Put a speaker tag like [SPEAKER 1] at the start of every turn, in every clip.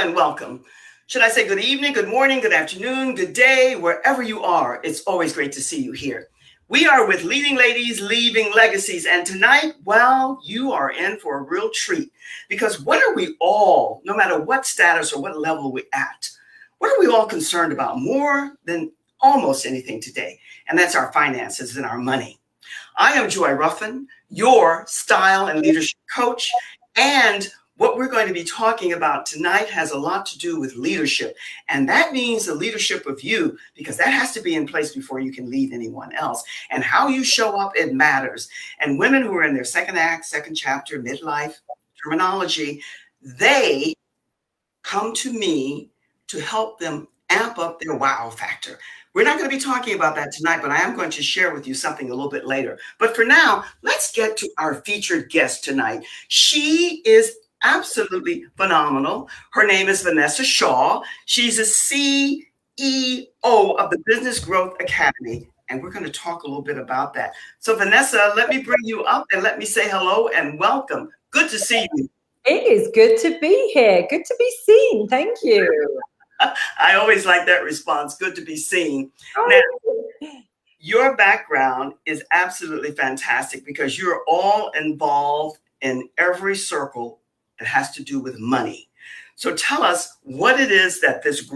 [SPEAKER 1] and welcome. Should I say good evening, good morning, good afternoon, good day, wherever you are. It's always great to see you here. We are with Leading Ladies, Leaving Legacies. And tonight, well, you are in for a real treat. Because what are we all, no matter what status or what level we're at, what are we all concerned about more than almost anything today? And that's our finances and our money. I am Joy Ruffin, your style and leadership coach. And what we're going to be talking about tonight has a lot to do with leadership. And that means the leadership of you, because that has to be in place before you can lead anyone else. And how you show up, it matters. And women who are in their second act, second chapter, midlife terminology, they come to me to help them amp up their wow factor. We're not going to be talking about that tonight, but I am going to share with you something a little bit later. But for now, let's get to our featured guest tonight. She is absolutely phenomenal. Her name is Vanessa Shaw. She's a CEO of the Business Growth Academy, and we're going to talk a little bit about that. So Vanessa, let me bring you up and let me say hello and welcome. Good to see you.
[SPEAKER 2] It is good to be here. Good to be seen. Thank you.
[SPEAKER 1] I always like that response. Good to be seen. Now, your background is absolutely fantastic because you're all involved in every circle that has to do with money. So tell us what it is that this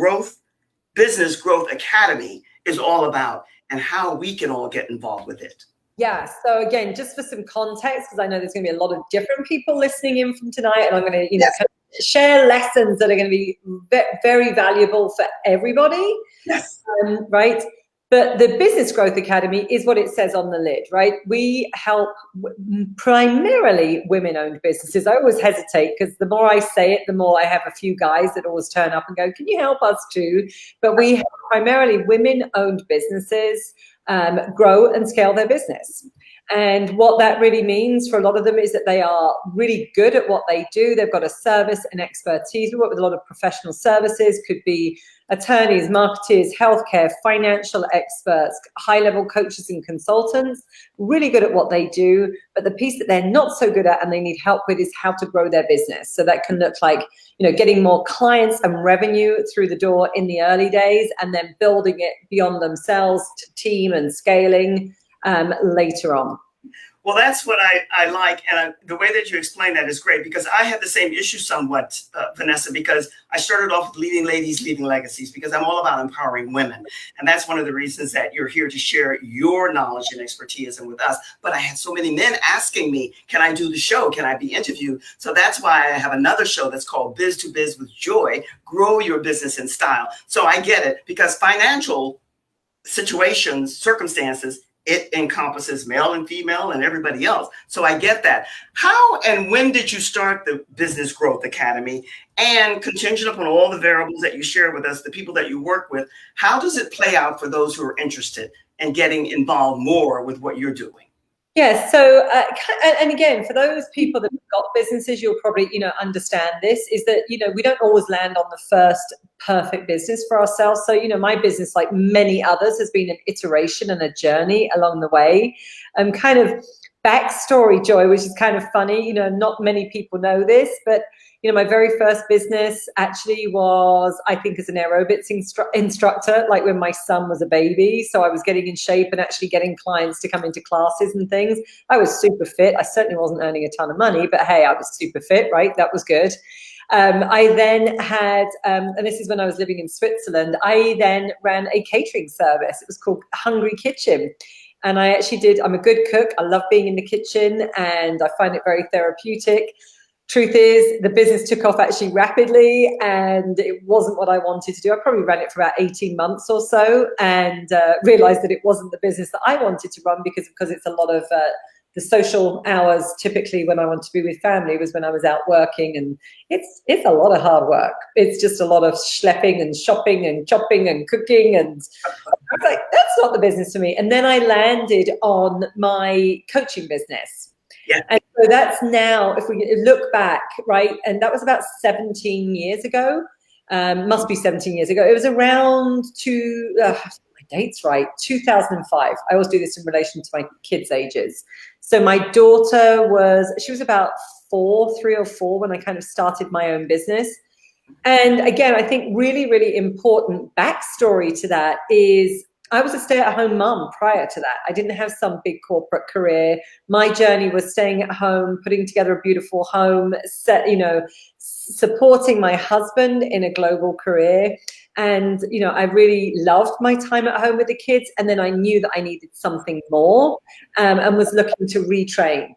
[SPEAKER 1] Business Growth Academy is all about and how we can all get involved with it.
[SPEAKER 2] Yeah, so again, just for some context, because I know there's going to be a lot of different people listening in from tonight, and I'm going to, kind of share lessons that are going to be very valuable for everybody.
[SPEAKER 1] Yes.
[SPEAKER 2] Right? But the Business Growth Academy is what it says on the lid, right? We help primarily women-owned businesses. I always hesitate because the more I say it, the more I have a few guys that always turn up and go, can you help us too? But we help primarily women-owned businesses grow and scale their business. And what that really means for a lot of them is that they are really good at what they do. They've got a service and expertise. We work with a lot of professional services, could be attorneys, marketers, healthcare, financial experts, high-level coaches and consultants, really good at what they do. But the piece that they're not so good at and they need help with is how to grow their business. So that can look like, getting more clients and revenue through the door in the early days and then building it beyond themselves to team and scaling later on.
[SPEAKER 1] Well, that's what I like. And the way that you explain that is great because I had the same issue somewhat, Vanessa, because I started off with Leading Ladies, Leaving Legacies, because I'm all about empowering women. And that's one of the reasons that you're here to share your knowledge and expertise and with us. But I had so many men asking me, can I do the show? Can I be interviewed? So that's why I have another show that's called Biz to Biz with Joy, Grow Your Business in Style. So I get it because financial situations, circumstances, it encompasses male and female and everybody else. So I get that. How and when did you start the Business Growth Academy? And contingent upon all the variables that you share with us, the people that you work with, how does it play out for those who are interested in getting involved more with what you're doing?
[SPEAKER 2] Yeah, so, and again, for those people that have got businesses, you'll probably, understand this, is that, we don't always land on the first perfect business for ourselves. So, my business, like many others, has been an iteration and a journey along the way. Kind of backstory, Joy, which is kind of funny, not many people know this, but my very first business actually was, I think, as an aerobics instructor, like when my son was a baby. So I was getting in shape and actually getting clients to come into classes and things. I was super fit. I certainly wasn't earning a ton of money, but hey, I was super fit, right? That was good. I then had, and this is when I was living in Switzerland, I then ran a catering service. It was called Hungry Kitchen. And I actually I'm a good cook. I love being in the kitchen and I find it very therapeutic. Truth is, the business took off actually rapidly and it wasn't what I wanted to do. I probably ran it for about 18 months or so and realized that it wasn't the business that I wanted to run because it's a lot of the social hours typically when I want to be with family was when I was out working, and it's a lot of hard work. It's just a lot of schlepping and shopping and chopping and cooking, and I was like, that's not the business for me. And then I landed on my coaching business.
[SPEAKER 1] Yeah.
[SPEAKER 2] And so that's now, if we look back, right, and that was about 17 years ago, must be 17 years ago. It was around my dates right, 2005. I always do this in relation to my kids' ages. So my daughter she was about 3 or 4 when I kind of started my own business. And again, I think really, really important backstory to that is I was a stay-at-home mum prior to that. I didn't have some big corporate career. My journey was staying at home, putting together a beautiful home, supporting my husband in a global career. And, I really loved my time at home with the kids. And then I knew that I needed something more, and was looking to retrain.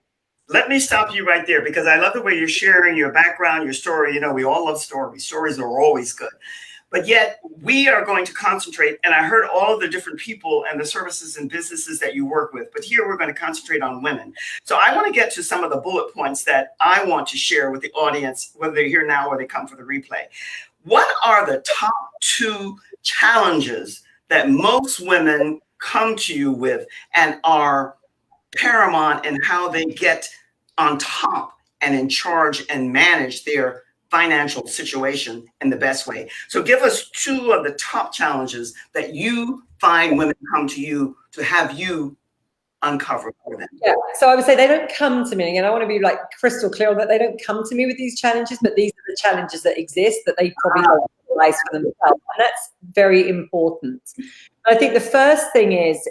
[SPEAKER 1] Let me stop you right there because I love the way you're sharing your background, your story. We all love stories. Stories are always good. But yet we are going to concentrate, and I heard all of the different people and the services and businesses that you work with, but here we're going to concentrate on women. So I want to get to some of the bullet points that I want to share with the audience, whether they're here now or they come for the replay. What are the top 2 challenges that most women come to you with and are paramount in how they get on top and in charge and manage their financial situation in the best way? So give us 2 of the top challenges that you find women come to you to have you uncover for them.
[SPEAKER 2] Yeah, so I would say they don't come to me, and I want to be like crystal clear that they don't come to me with these challenges, but these are the challenges that exist that they probably don't realize for themselves, and that's very important. I think the first thing is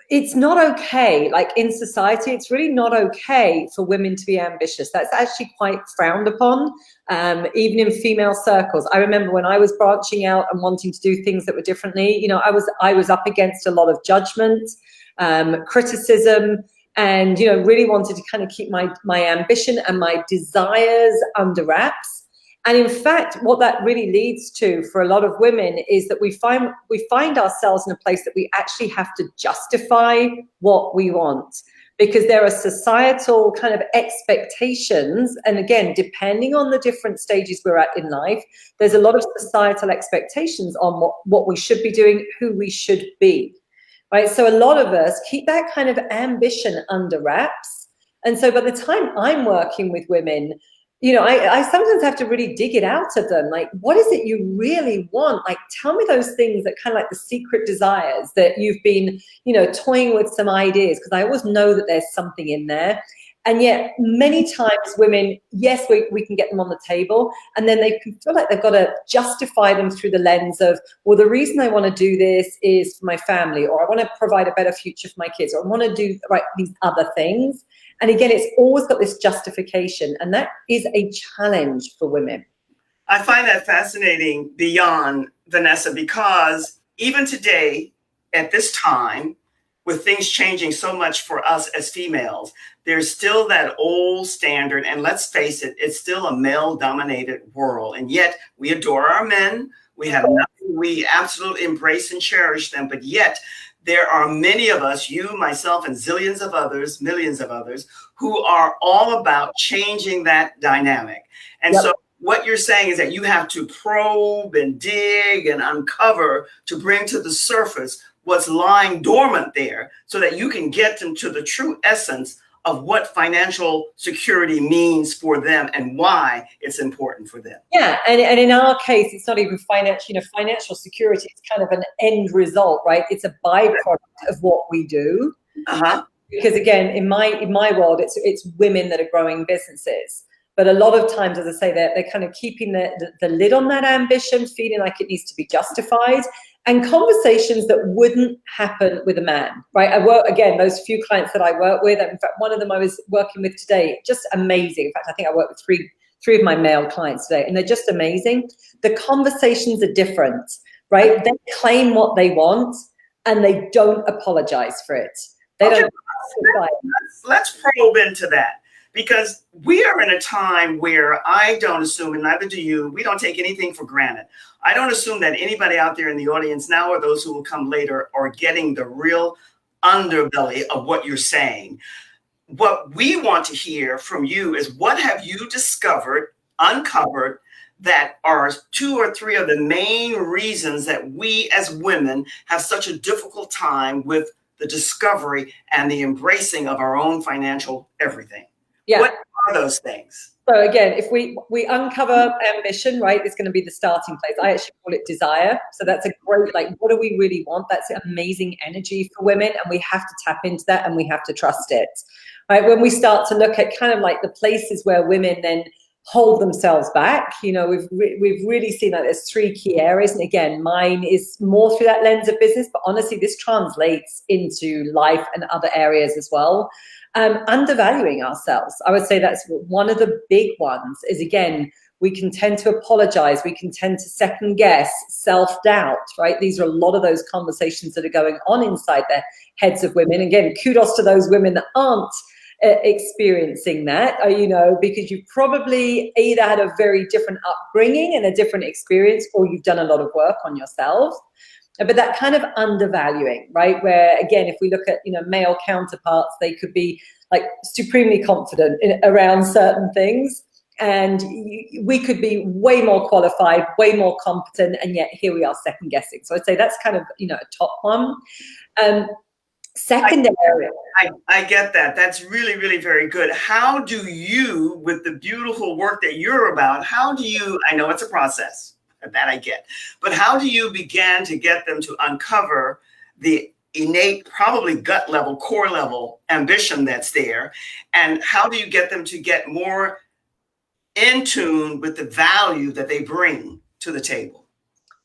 [SPEAKER 2] it's not okay. Like in society, it's really not okay for women to be ambitious. That's actually quite frowned upon, even in female circles. I remember when I was branching out and wanting to do things that were differently, I was up against a lot of judgment, criticism, and, really wanted to kind of keep my ambition and my desires under wraps. And in fact, what that really leads to for a lot of women is that we find ourselves in a place that we actually have to justify what we want, because there are societal kind of expectations. And again, depending on the different stages we're at in life, there's a lot of societal expectations on what we should be doing, who we should be, right? So a lot of us keep that kind of ambition under wraps. And so by the time I'm working with women, I sometimes have to really dig it out of them. Like, what is it you really want? Like, tell me those things that kind of like the secret desires that you've been, toying with some ideas, because I always know that there's something in there. And yet many times women, yes, we can get them on the table, and then they feel like they've got to justify them through the lens of, well, the reason I want to do this is for my family, or I want to provide a better future for my kids, or I want to do these other things. And again, it's always got this justification, and that is a challenge for women.
[SPEAKER 1] I find that fascinating beyond, Vanessa, because even today, at this time, with things changing so much for us as females, there's still that old standard. And let's face it, it's still a male-dominated world. And yet we adore our men. We have nothing. We absolutely embrace and cherish them. But yet there are many of us, you, myself, and zillions of others, millions of others, who are all about changing that dynamic. And so what you're saying is that you have to probe and dig and uncover to bring to the surface what's lying dormant there, so that you can get them to the true essence of what financial security means for them and why it's important for them.
[SPEAKER 2] Yeah, and in our case, it's not even financial. Financial security is kind of an end result, right? It's a byproduct of what we do. Because again, in my world, it's women that are growing businesses. But a lot of times, as I say, they're kind of keeping the lid on that ambition, feeling like it needs to be justified, and conversations that wouldn't happen with a man, right? I work, again, those few clients that I work with, and in fact, one of them I was working with today, just amazing. In fact, I think I work with three of my male clients today, and they're just amazing. The conversations are different, right? They claim what they want, and they don't apologize for it. They don't.
[SPEAKER 1] Let's probe into that. Because we are in a time where I don't assume, and neither do you, we don't take anything for granted. I don't assume that anybody out there in the audience now, or those who will come later, are getting the real underbelly of what you're saying. What we want to hear from you is, what have you discovered, uncovered, that are 2 or 3 of the main reasons that we as women have such a difficult time with the discovery and the embracing of our own financial everything? Yeah. What are those things?
[SPEAKER 2] So again, if we uncover ambition, right, it's going to be the starting place. I actually call it desire. So that's a great, what do we really want? That's amazing energy for women, and we have to tap into that, and we have to trust it. Right? When we start to look at kind of like the places where women then hold themselves back. We've really seen that there's three key areas. And again, mine is more through that lens of business, but honestly, this translates into life and other areas as well. Undervaluing ourselves. I would say that's one of the big ones is, again, we can tend to apologize. We can tend to second guess, self-doubt, right? These are a lot of those conversations that are going on inside the heads of women. Again, kudos to those women that aren't experiencing that, because you probably either had a very different upbringing and a different experience, or you've done a lot of work on yourself. But that kind of undervaluing, right? Where, again, if we look at, male counterparts, they could be like supremely confident around certain things. And we could be way more qualified, way more competent, and yet here we are second guessing. So I'd say that's kind of, a top one. Second area.
[SPEAKER 1] I get that. That's really, really very good. How do you, with the beautiful work that you're about, I know it's a process, that I get, but how do you begin to get them to uncover the innate, probably gut level, core level ambition that's there? And how do you get them to get more in tune with the value that they bring to the table?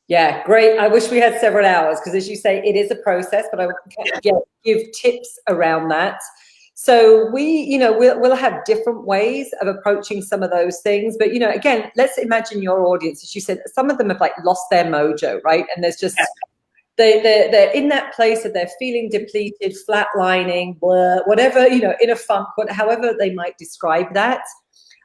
[SPEAKER 2] Yeah, great. I wish we had several hours because, as you say, it is a process, but I will give tips around that. So we'll have different ways of approaching some of those things. But, again, let's imagine your audience. As you said, some of them have lost their mojo, right? And there's just, they're in that place that they're feeling depleted, flatlining, blur, whatever, in a funk, however they might describe that.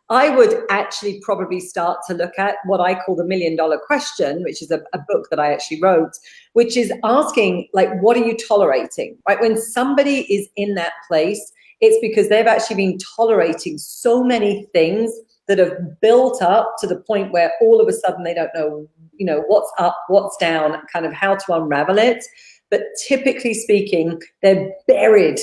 [SPEAKER 2] I would actually probably start to look at what I call the $1 million question, which is a book that I actually wrote, which is asking, what are you tolerating, right? When somebody is in that place, it's because they've actually been tolerating so many things that have built up to the point where all of a sudden they don't know, what's up, what's down, kind of how to unravel it. But typically speaking, they're buried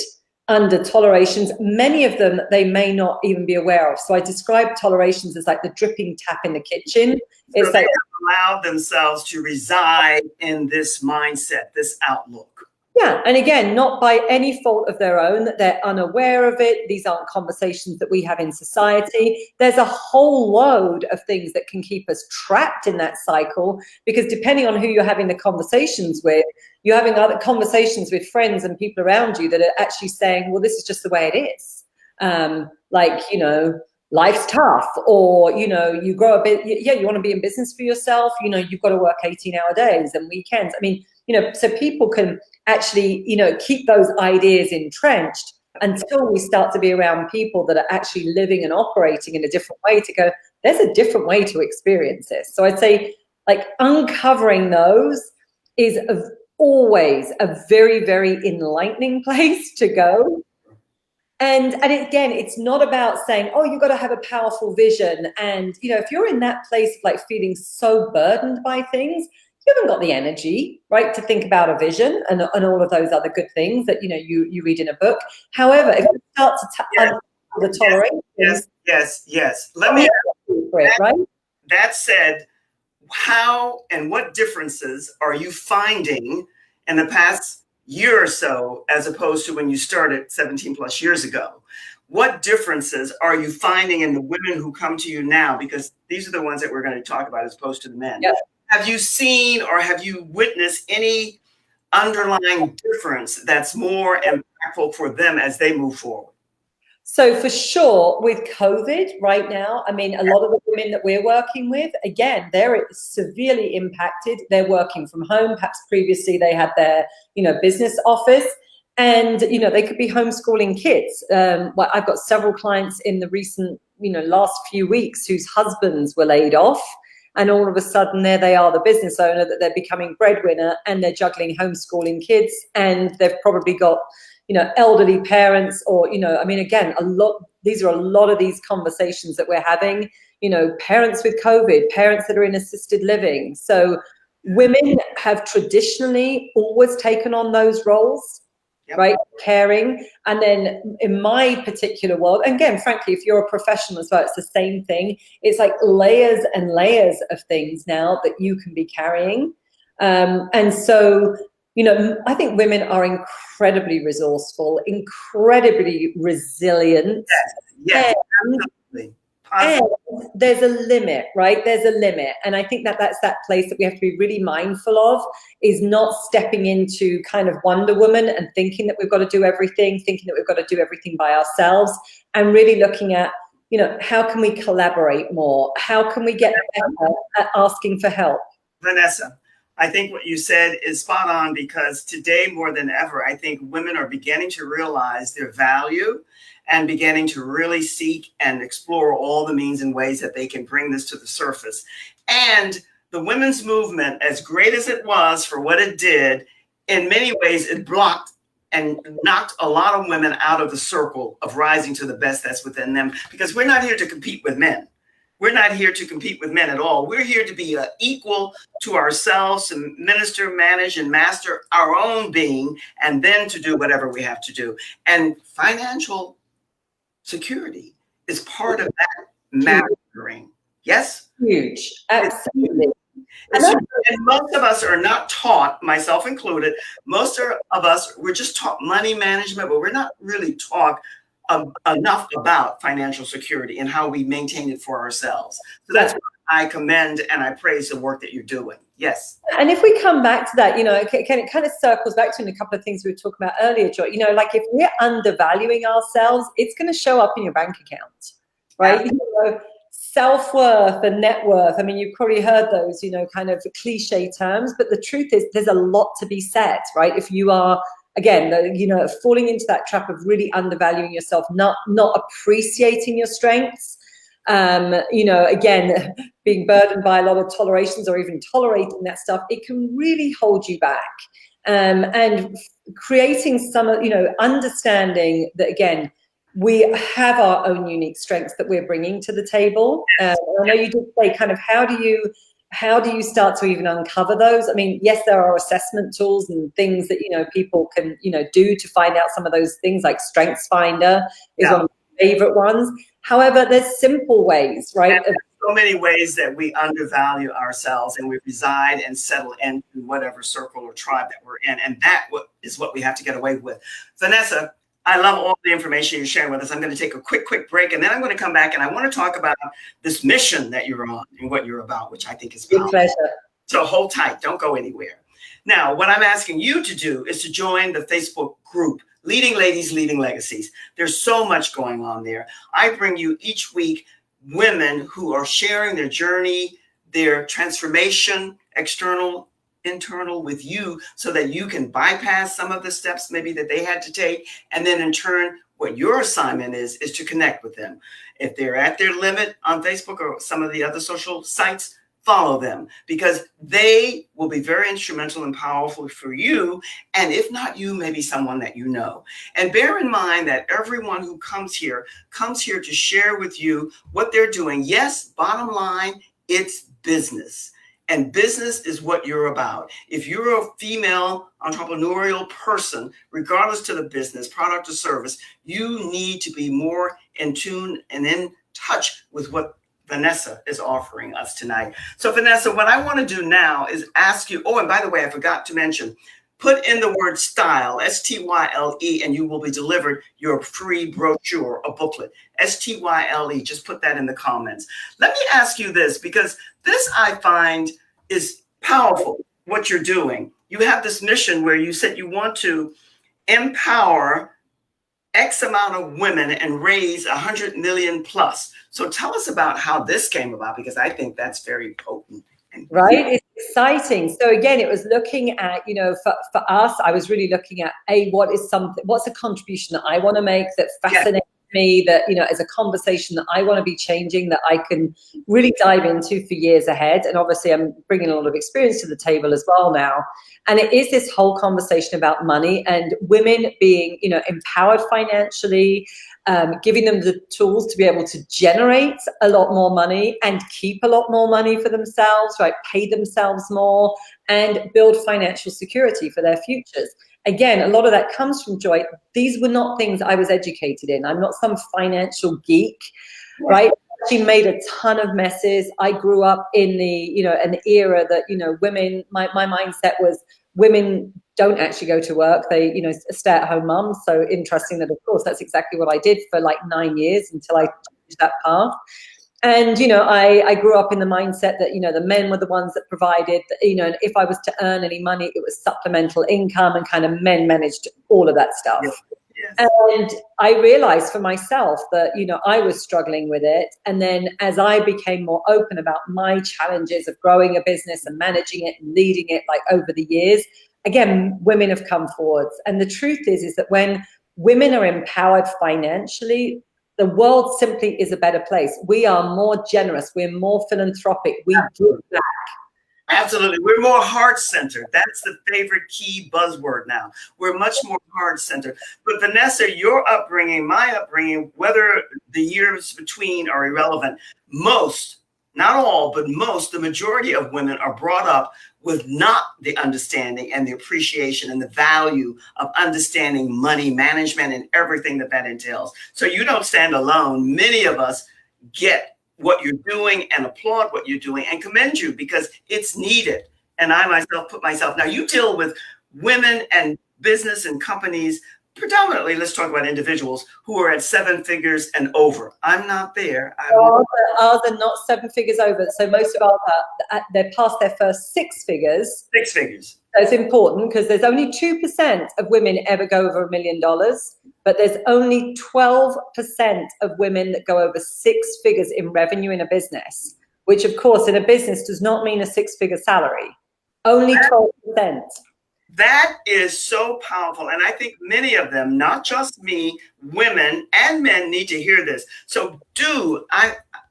[SPEAKER 2] under tolerations, many of them they may not even be aware of. So I describe tolerations as like the dripping tap in the kitchen. It's
[SPEAKER 1] so they have allowed themselves to reside in this mindset, this outlook.
[SPEAKER 2] Yeah, and again, not by any fault of their own, that they're unaware of it. These aren't conversations that we have in society. There's a whole load of things that can keep us trapped in that cycle, because depending on who you're having the conversations with, you're having other conversations with friends and people around you that are actually saying, well, this is just the way it is. Life's tough, or, you grow a bit, you want to be in business for yourself, you've got to work 18-hour days and weekends. I mean, so people can actually, keep those ideas entrenched until we start to be around people that are actually living and operating in a different way, to go, there's a different way to experience this. So I'd say uncovering those is always a very, very enlightening place to go. And again, it's not about saying, oh, you've got to have a powerful vision. And, if you're in that place of feeling so burdened by things, you haven't got the energy, right, to think about a vision and all of those other good things that, you read in a book. However, if you start to the tolerance.
[SPEAKER 1] Yes. Let me,
[SPEAKER 2] right?
[SPEAKER 1] That said, how and what differences are you finding in the past year or so, as opposed to when you started 17 plus years ago? What differences are you finding in the women who come to you now? Because these are the ones that we're going to talk about as opposed to the men.
[SPEAKER 2] Yep.
[SPEAKER 1] Have you seen or have you witnessed any underlying difference that's more impactful for them as they move forward?
[SPEAKER 2] So for sure, with COVID right now, I mean, a lot of the women that we're working with, again, they're severely impacted. They're working from home. Perhaps previously they had their, business office, and, they could be homeschooling kids. I've got several clients in the recent, last few weeks whose husbands were laid off. And all of a sudden, there they are, the business owner, that they're becoming breadwinner, and they're juggling homeschooling kids, and they've probably got, elderly parents, or, again, these are a lot of these conversations that we're having, parents with COVID, parents that are in assisted living. So women have traditionally always taken on those roles. Yep. Right, caring. And then in my particular world, and again, frankly, if you're a professional as well, it's the same thing. It's like layers and layers of things now that you can be carrying. And so, I think women are incredibly resourceful, incredibly resilient.
[SPEAKER 1] Yes, absolutely.
[SPEAKER 2] And there's a limit, right? There's a limit. And I think that that's that place that we have to be really mindful of, is not stepping into kind of Wonder Woman and thinking that we've got to do everything, thinking that we've got to do everything by ourselves, and really looking at, you know, how can we collaborate more? How can we get better at asking for help?
[SPEAKER 1] Vanessa, I think what you said is spot on, because today more than ever, I think women are beginning to realize their value and beginning to really seek and explore all the means and ways that they can bring this to the surface. And the women's movement, as great as it was for what it did, in many ways it blocked and knocked a lot of women out of the circle of rising to the best that's within them, because we're not here to compete with men. We're not here to compete with men at all. We're here to be equal to ourselves, to minister, manage, and master our own being, and then to do whatever we have to do. And financial security is part of that mastering. Yes?
[SPEAKER 2] Huge. Absolutely.
[SPEAKER 1] And most of us are not taught, myself included, most of us, we're just taught money management, but we're not really taught enough about financial security and how we maintain it for ourselves. So that's what I commend and I praise the work that you're doing. Yes.
[SPEAKER 2] And if we come back to that, you know, it kind of circles back to a couple of things we were talking about earlier, Joy. You know, like if we're undervaluing ourselves, it's going to show up in your bank account, right? You know, self-worth and net worth. I mean, you've probably heard those, you know, kind of cliche terms, but the truth is there's a lot to be said, right? If you are, again, you know, falling into that trap of really undervaluing yourself, not appreciating your strengths, you know, again, being burdened by a lot of tolerations or even tolerating that stuff, it can really hold you back. And creating some, you know, understanding that, again, we have our own unique strengths that we're bringing to the table. I know you did say kind of how do you start to even uncover those? I mean, yes, there are assessment tools and things that, you know, people can, you know, do to find out some of those things, like Strengths Finder is one of my favorite ones. However, there's simple ways, right?
[SPEAKER 1] There's so many ways that we undervalue ourselves and we reside and settle into whatever circle or tribe that we're in. And that is what we have to get away with. Vanessa, I love all the information you're sharing with us. I'm going to take a quick break, and then I'm going to come back and I want to talk about this mission that you're on and what you're about, which I think is powerful.
[SPEAKER 2] Pleasure.
[SPEAKER 1] So hold tight. Don't go anywhere. Now, what I'm asking you to do is to join the Facebook group, Leading Ladies, Leaving Legacies. There's so much going on there. I bring you each week women who are sharing their journey, their transformation, external, internal, with you, so that you can bypass some of the steps maybe that they had to take. And then in turn, what your assignment is to connect with them. If they're at their limit on Facebook or some of the other social sites, follow them, because they will be very instrumental and powerful for you. And if not you, maybe someone that you know. And bear in mind that everyone who comes here to share with you what they're doing. Yes, bottom line, it's business. And business is what you're about. If you're a female entrepreneurial person, regardless to the business, product or service, you need to be more in tune and in touch with what Vanessa is offering us tonight. So Vanessa, what I want to do now is ask you, oh, and by the way, I forgot to mention, put in the word style, S-T-Y-L-E, and you will be delivered your free brochure, a booklet, S-T-Y-L-E. Just put that in the comments. Let me ask you this, because this I find is powerful, what you're doing. You have this mission where you said you want to empower X amount of women and raise 100 million plus. So tell us about how this came about, because I think that's very potent.
[SPEAKER 2] Right? It's exciting. So again, it was looking at, you know, for us, I was really looking at what's a contribution that I want to make that fascinates me, that, you know, as a conversation that I want to be changing, that I can really dive into for years ahead. And obviously I'm bringing a lot of experience to the table as well now. And it is this whole conversation about money and women being, you know, empowered financially, giving them the tools to be able to generate a lot more money and keep a lot more money for themselves, right? Pay themselves more and build financial security for their futures. Again, a lot of that comes from Joy. These were not things I was educated in. I'm not some financial geek, right? She made a ton of messes. I grew up in the, you know, an era that, you know, women, my mindset was women don't actually go to work. They, you know, stay-at-home moms. So interesting that, of course, that's exactly what I did for like 9 years until I changed that path. And, you know, I grew up in the mindset that, you know, the men were the ones that provided, you know, and if I was to earn any money, it was supplemental income, and kind of men managed all of that stuff.
[SPEAKER 1] Yes. Yes.
[SPEAKER 2] And I realized for myself that, you know, I was struggling with it. And then as I became more open about my challenges of growing a business and managing it and leading it, like over the years, again, women have come forwards. And the truth is that when women are empowered financially, the world simply is a better place. We are more generous. We're more philanthropic. We give back.
[SPEAKER 1] Absolutely. We're more heart-centered. That's the favorite key buzzword now. We're much more heart-centered. But Vanessa, your upbringing, my upbringing, whether the years between are irrelevant, most, not all, but most, the majority of women are brought up with not the understanding and the appreciation and the value of understanding money management and everything that that entails. So you don't stand alone. Many of us get what you're doing and applaud what you're doing and commend you because it's needed. And I myself put myself, now you deal with women and business and companies, predominantly, let's talk about individuals who are at 7 figures and over. I'm not there.
[SPEAKER 2] Ours are not 7 figures over. So most of ours are, they're past their first 6 figures.
[SPEAKER 1] 6 figures.
[SPEAKER 2] So it's important because there's only 2% of women ever go over $1 million, but there's only 12% of women that go over 6 figures in revenue in a business, which of course in a business does not mean a 6-figure salary. Only 12%.
[SPEAKER 1] That is so powerful. And I think many of them, not just me, women and men need to hear this. So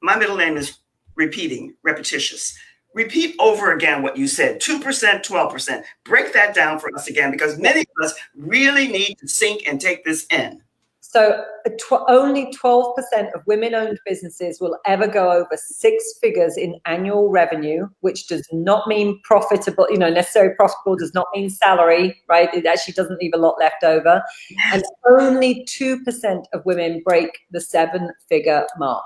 [SPEAKER 1] my middle name is repetitious. Repeat over again what you said, 2%, 12%. Break that down for us again, because many of us really need to sink and take this in.
[SPEAKER 2] So only 12% of women-owned businesses will ever go over 6 figures in annual revenue, which does not mean profitable, you know, necessarily profitable does not mean salary, right? It actually doesn't leave a lot left over. Yes. And only 2% of women break the 7-figure mark.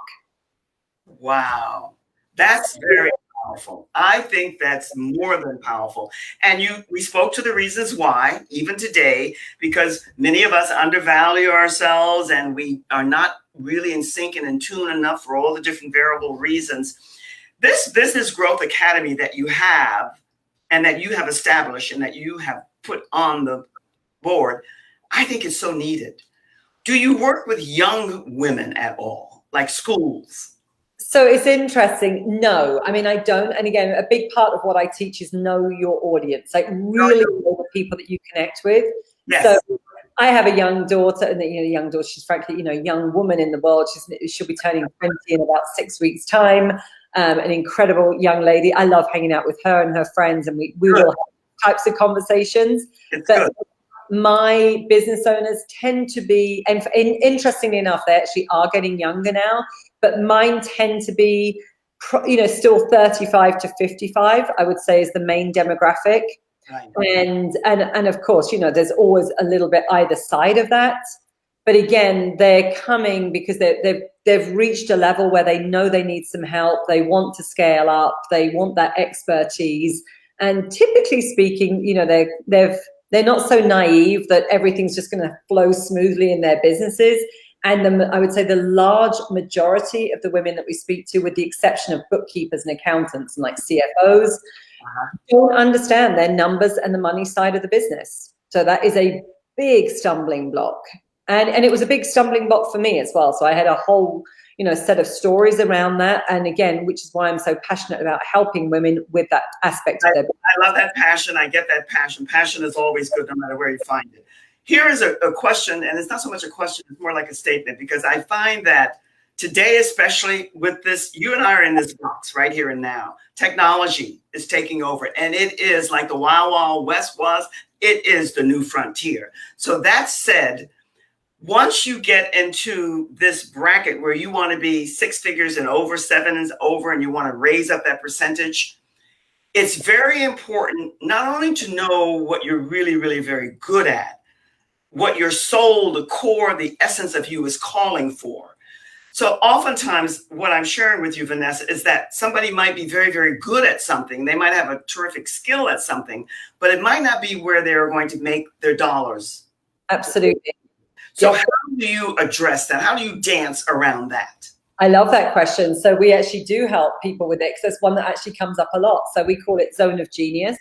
[SPEAKER 1] Wow. That's very powerful. I think that's more than powerful. And we spoke to the reasons why, even today, because many of us undervalue ourselves and we are not really in sync and in tune enough for all the different variable reasons. This Business Growth Academy that you have and that you have established and that you have put on the board, I think is so needed. Do you work with young women at all, like schools?
[SPEAKER 2] So it's interesting. No, I mean, I don't. And again, a big part of what I teach is know your audience, like really know the people that you connect with. Yes. So I have a young daughter, and young daughter, she's frankly, a young woman in the world. She'll be turning 20 in about 6 weeks' time. An incredible young lady. I love hanging out with her and her friends, and we will have types of conversations. But my business owners tend to be, and interestingly enough, they actually are getting younger now, but mine tend to be, still 35 to 55, I would say is the main demographic. Right. And of course, there's always a little bit either side of that. But again, they're coming because they've reached a level where they know they need some help. They want to scale up. They want that expertise. And typically speaking, they're not so naive that everything's just going to flow smoothly in their businesses. And I would say the large majority of the women that we speak to, with the exception of bookkeepers and accountants and like CFOs, don't understand their numbers and the money side of the business. So that is a big stumbling block. And it was a big stumbling block for me as well. So I had a whole set of stories around that. And again, which is why I'm so passionate about helping women with that aspect of their business.
[SPEAKER 1] I love that passion. I get that passion. Passion is always good no matter where you find it. Here is a question, and it's not so much a question, it's more like a statement, because I find that today, especially with this, you and I are in this box right here and now. Technology is taking over, and it is like the Wild Wild West was. It is the new frontier. So that said, once you get into this bracket where you want to be 6 figures and over, 7 is over, and you want to raise up that percentage, it's very important not only to know what you're really, really very good at, what your soul, the core, the essence of you is calling for. So oftentimes what I'm sharing with you, Vanessa, is that somebody might be very, very good at something. They might have a terrific skill at something, but it might not be where they're going to make their dollars.
[SPEAKER 2] Absolutely.
[SPEAKER 1] So how do you address that? How do you dance around that?
[SPEAKER 2] I love that question. So we actually do help people with it, because there's one that actually comes up a lot. So we call it zone of genius.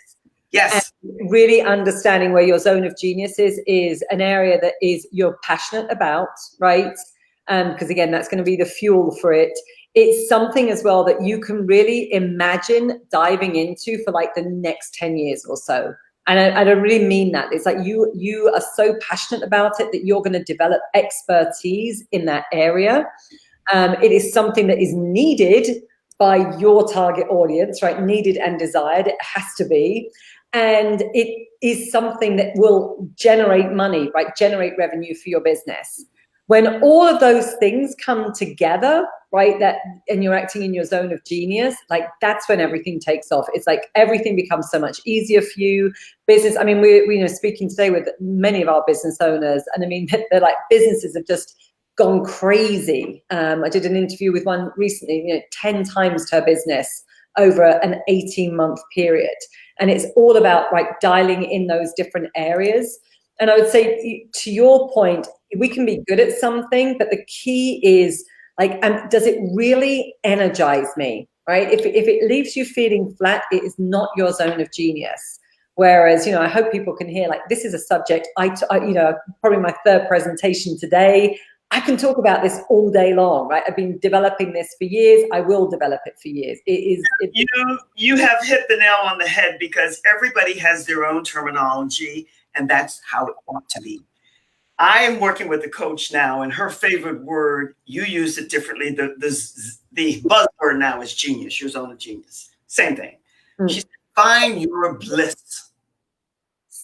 [SPEAKER 1] Yes.
[SPEAKER 2] And really understanding where your zone of genius is an area that is you're passionate about, right? Because again, that's going to be the fuel for it. It's something as well that you can really imagine diving into for like the next 10 years or so. And I don't really mean that. It's like you are so passionate about it that you're going to develop expertise in that area. It is something that is needed by your target audience, right? Needed and desired. It has to be. And it is something that will generate money, right? Generate revenue for your business. When all of those things come together, right, and you're acting in your zone of genius, like that's when everything takes off. It's like everything becomes so much easier for you. Business, I mean, we're speaking today with many of our business owners, and I mean, they're like, businesses have just gone crazy. I did an interview with one recently, 10 times her business over an 18-month period. And it's all about like dialing in those different areas. And I would say, to your point, we can be good at something, but the key is like, does it really energize me, right? If it leaves you feeling flat, it is not your zone of genius. Whereas, I hope people can hear, like, this is a subject, probably my third presentation today. I can talk about this all day long, right? I've been developing this for years. I will develop it for years.
[SPEAKER 1] You have hit the nail on the head, because everybody has their own terminology, and that's how it ought to be. I am working with a coach now, and her favorite word, you used it differently. The buzzword now is genius, your zone of genius. Same thing. She said, find your bliss.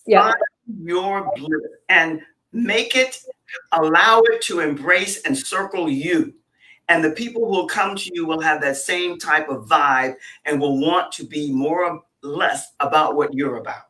[SPEAKER 2] Yeah.
[SPEAKER 1] Find your bliss and allow it to embrace and circle you. And the people who will come to you will have that same type of vibe and will want to be more or less about what you're about,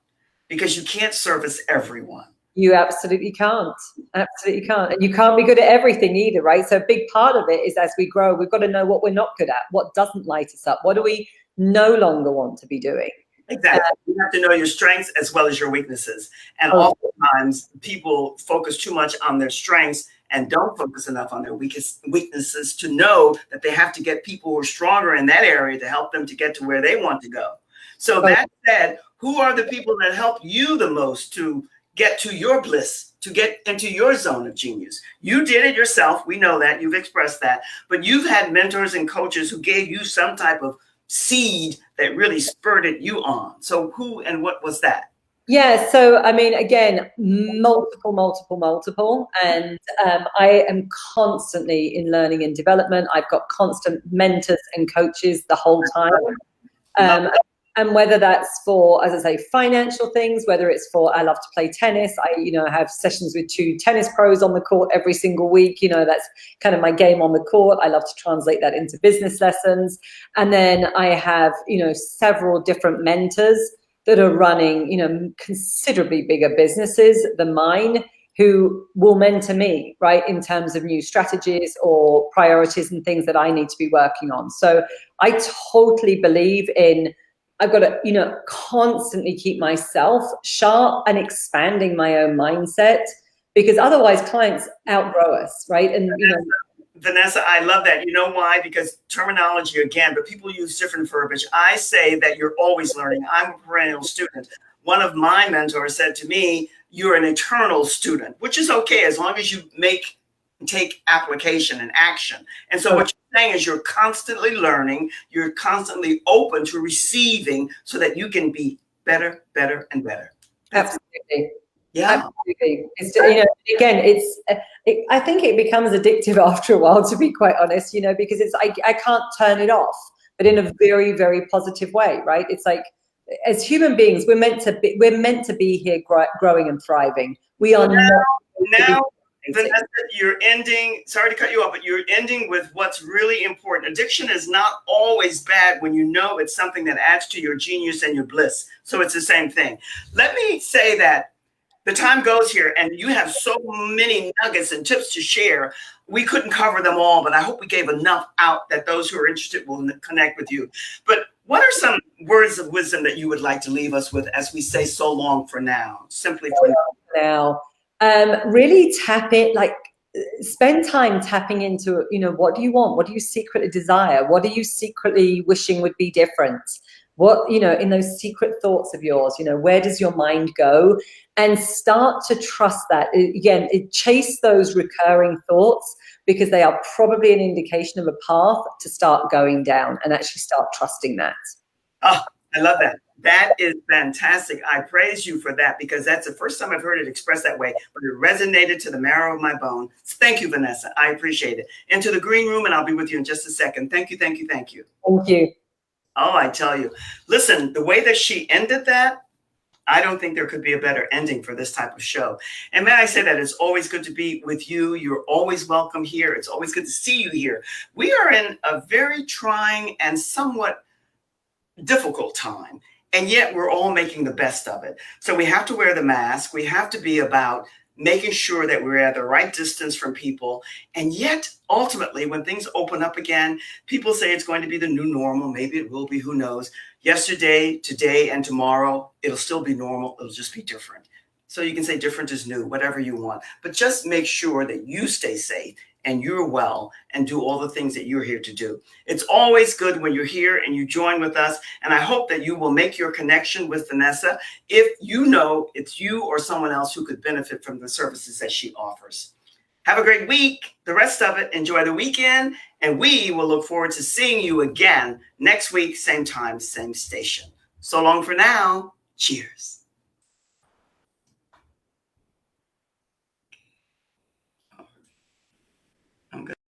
[SPEAKER 1] because you can't service everyone.
[SPEAKER 2] You absolutely can't. Absolutely can't. And you can't be good at everything either, right? So a big part of it is, as we grow, we've got to know what we're not good at, what doesn't light us up, what do we no longer want to be doing.
[SPEAKER 1] Exactly. You have to know your strengths as well as your weaknesses. And oftentimes people focus too much on their strengths and don't focus enough on their weaknesses to know that they have to get people who are stronger in that area to help them to get to where they want to go. So that said, who are the people that help you the most to get to your bliss, to get into your zone of genius? You did it yourself. We know that. You've expressed that. But you've had mentors and coaches who gave you some type of seed that really spurred you on. So who and what was that?
[SPEAKER 2] Yeah, so I mean, again, multiple. And I am constantly in learning and development. I've got constant mentors and coaches the whole time. And whether that's for, as I say, financial things, whether it's for, I love to play tennis. I have sessions with 2 tennis pros on the court every single week. That's kind of my game on the court. I love to translate that into business lessons. And then I have, several different mentors that are running, considerably bigger businesses than mine, who will mentor me, right, in terms of new strategies or priorities and things that I need to be working on. So I totally believe in, I've got to, constantly keep myself sharp and expanding my own mindset, because otherwise clients outgrow us, right? And,
[SPEAKER 1] Vanessa, I love that. You know why? Because terminology, again, but people use different verbiage. I say that you're always learning. I'm a perennial student. One of my mentors said to me, you're an eternal student, which is okay as long as you take application and action. And so what you're saying is you're constantly learning, you're constantly open to receiving so that you can be better, and better.
[SPEAKER 2] Absolutely.
[SPEAKER 1] Yeah.
[SPEAKER 2] Absolutely. It's, again, I think it becomes addictive after a while, to be quite honest, because it's, I can't turn it off, but in a very, very positive way, right? It's like, as human beings, we're meant to be here growing and thriving. We are
[SPEAKER 1] now Vanessa, you're ending, sorry to cut you off, but you're ending with what's really important. Addiction is not always bad when you know it's something that adds to your genius and your bliss. So it's the same thing. Let me say that the time goes here, and you have so many nuggets and tips to share. We couldn't cover them all, but I hope we gave enough out that those who are interested will connect with you. But what are some words of wisdom that you would like to leave us with as we say so long for now? Simply for
[SPEAKER 2] now. Really tap it, like spend time tapping into, what do you want? What do you secretly desire? What are you secretly wishing would be different? What, in those secret thoughts of yours, where does your mind go? And start to trust that. Again, chase those recurring thoughts, because they are probably an indication of a path to start going down, and actually start trusting that.
[SPEAKER 1] Oh, I love that. That is fantastic. I praise you for that, because that's the first time I've heard it expressed that way, but it resonated to the marrow of my bone. Thank you, Vanessa. I appreciate it. Into the green room, and I'll be with you in just a second. Thank you, thank you, thank you.
[SPEAKER 2] Thank you.
[SPEAKER 1] Oh, I tell you. Listen, the way that she ended that, I don't think there could be a better ending for this type of show. And may I say that it's always good to be with you. You're always welcome here. It's always good to see you here. We are in a very trying and somewhat difficult time, and yet we're all making the best of it. So we have to wear the mask. We have to be about making sure that we're at the right distance from people. And yet, ultimately, when things open up again, people say it's going to be the new normal. Maybe it will be, who knows? Yesterday, today, and tomorrow, it'll still be normal. It'll just be different. So you can say different is new, whatever you want. But just make sure that you stay safe and you're well, and do all the things that you're here to do. It's always good when you're here and you join with us. And I hope that you will make your connection with Vanessa if you know it's you or someone else who could benefit from the services that she offers. Have a great week. The rest of it, enjoy the weekend. And we will look forward to seeing you again next week, same time, same station. So long for now. Cheers.